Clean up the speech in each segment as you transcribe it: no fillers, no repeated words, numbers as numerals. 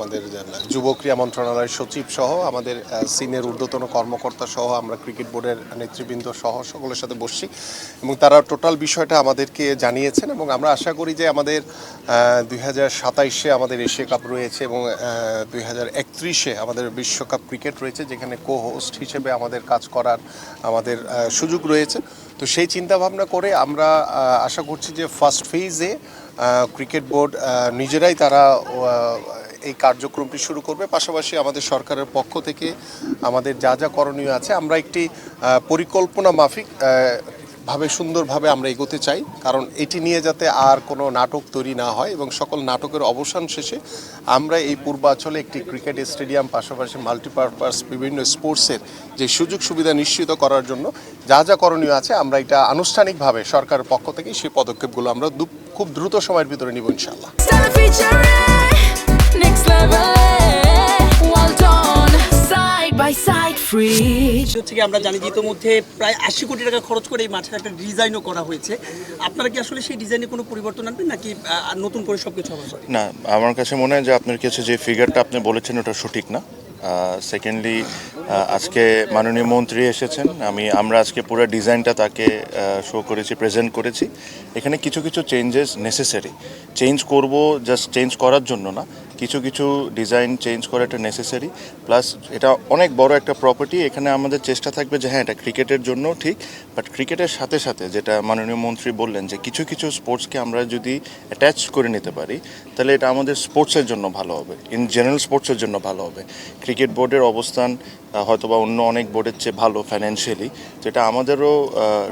আমাদের যুব ক্রীড়া মন্ত্রণালয়ের সচিব সহ আমাদের সিনিয়র ঊর্ধ্বতন কর্মকর্তা সহ আমরা ক্রিকেট বোর্ডের নেতৃবৃন্দ সহ সকলের সাথে বসছি এবং তারা টোটাল বিষয়টা আমাদেরকে জানিয়েছেন এবং আমরা আশা করি যে আমাদের 2027-এ আমাদের এশিয়া কাপ রয়েছে এবং 2031-এ আমাদের বিশ্বকাপ ক্রিকেট রয়েছে, যেখানে কো হোস্ট হিসেবে আমাদের কাজ করার আমাদের সুযোগ রয়েছে। তো সেই চিন্তাভাবনা করে আমরা আশা করছি যে ফার্স্ট ফেজে ক্রিকেট বোর্ড নিজেরাই তারা এই কার্যক্রমটি শুরু করবে। পাশাপাশি আমাদের সরকারের পক্ষ থেকে আমাদের যা যা করণীয় আছে আমরা একটি পরিকল্পনা মাফিক ভাবে সুন্দরভাবে আমরা এগোতে চাই, কারণ এটি নিয়ে যাতে আর কোনো নাটক তৈরি না হয় এবং সকল নাটকের অবসান শেষে আমরা এই পূর্বাঞ্চলে একটি ক্রিকেট স্টেডিয়াম পাশাপাশি মাল্টিপারপাস বিভিন্ন স্পোর্টসের যে সুযোগ সুবিধা নিশ্চিত করার জন্য যা যা করণীয় আছে আমরা এটা আনুষ্ঠানিকভাবে সরকারের পক্ষ থেকে সেই পদক্ষেপগুলো আমরা খুব দ্রুত সময়ের ভিতরে নিব ইনশাআল্লাহ। আমরা জানি যে ইতিমধ্যে প্রায় 80 কোটি টাকা খরচ করে এই মাঠের একটা ডিজাইনও করা হয়েছে। আপনারা কি আসলে সেই ডিজাইনে কোনো পরিবর্তন আনবেন নাকি নতুন করে সবকিছু হবে? না, আমার কাছে মনে হয় যে আপনার কাছে যে ফিগারটা আপনি বলেছেন ওটা সঠিক না। সেকেন্ডলি আজকে মাননীয় মন্ত্রী এসেছেন, আমরা আজকে পুরো ডিজাইনটা তাকে শো করেছি, প্রেজেন্ট করেছি। এখানে কিছু কিছু চেঞ্জেস নেসেসারি, চেঞ্জ করব জাস্ট চেঞ্জ করার জন্য না, কিছু কিছু ডিজাইন চেঞ্জ করাটা নেসেসারি। প্লাস এটা অনেক বড় একটা প্রপার্টি, এখানে আমাদের চেষ্টা থাকবে যে হ্যাঁ এটা ক্রিকেটের জন্য ঠিক, বাট ক্রিকেটের সাথে সাথে যেটা মাননীয় মন্ত্রী বললেন যে কিছু কিছু স্পোর্টসকে আমরা যদি অ্যাটাচ করে নিতে পারি তাহলে এটা আমাদের স্পোর্টসের জন্য ভালো হবে, ইন জেনারেল স্পোর্টসের জন্য ভালো হবে। ক্রিকেট বোর্ডের অবস্থান হয়তোবা অন্য অনেক বোর্ডের চেয়ে ভালো ফাইন্যান্সিয়ালি, যেটা আমাদেরও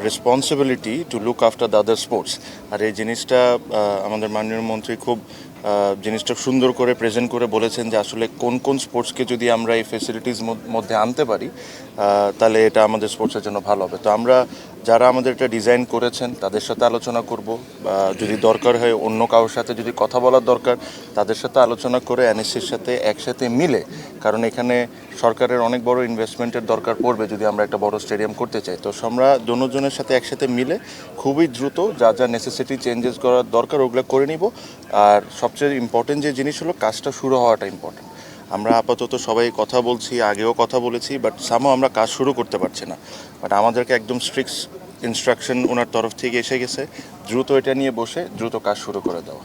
responsibility to look after the other sports. আর এই জিনিসটা আমাদের মাননীয় মন্ত্রী খুব জিনিসটা সুন্দর করে প্রেজেন্ট করে বলেছেন যে আসলে কোন কোন স্পোর্টসকে যদি আমরা এই ফেসিলিটিস মধ্যে আনতে পারি তাহলে এটা আমাদের স্পোর্টসের জন্য ভালো হবে। তো আমরা যারা আমাদের এটা ডিজাইন করেছেন তাদের সাথে আলোচনা করব, যদি দরকার হয় অন্য কারোর সাথে যদি কথা বলার দরকার তাদের সাথে আলোচনা করে এনএসসির সাথে একসাথে মিলে, কারণ এখানে সরকারের অনেক বড় ইনভেস্টমেন্টের দরকার পড়বে যদি আমরা একটা বড় স্টেডিয়াম করতে চাই। তো আমরা দুজনের সাথে একসাথে মিলে খুবই দ্রুত যা যা নেসেসিটি চেঞ্জেস করার দরকার ওগুলো করে নিব। আর সবচেয়ে ইম্পর্টেন্ট যে জিনিস হলো কাজটা শুরু হওয়াটা ইম্পর্টেন্ট। আমরা আপাতত সবাই কথা বলছি, আগেও কথা বলেছি, বাট সামও আমরা কাজ শুরু করতে পারছি না। বাট আমাদেরকে একদম স্ট্রিক্ট ইনস্ট্রাকশন ওনার তরফ থেকে এসে গেছে দ্রুত এটা নিয়ে বসে দ্রুত কাজ শুরু করে দেওয়া।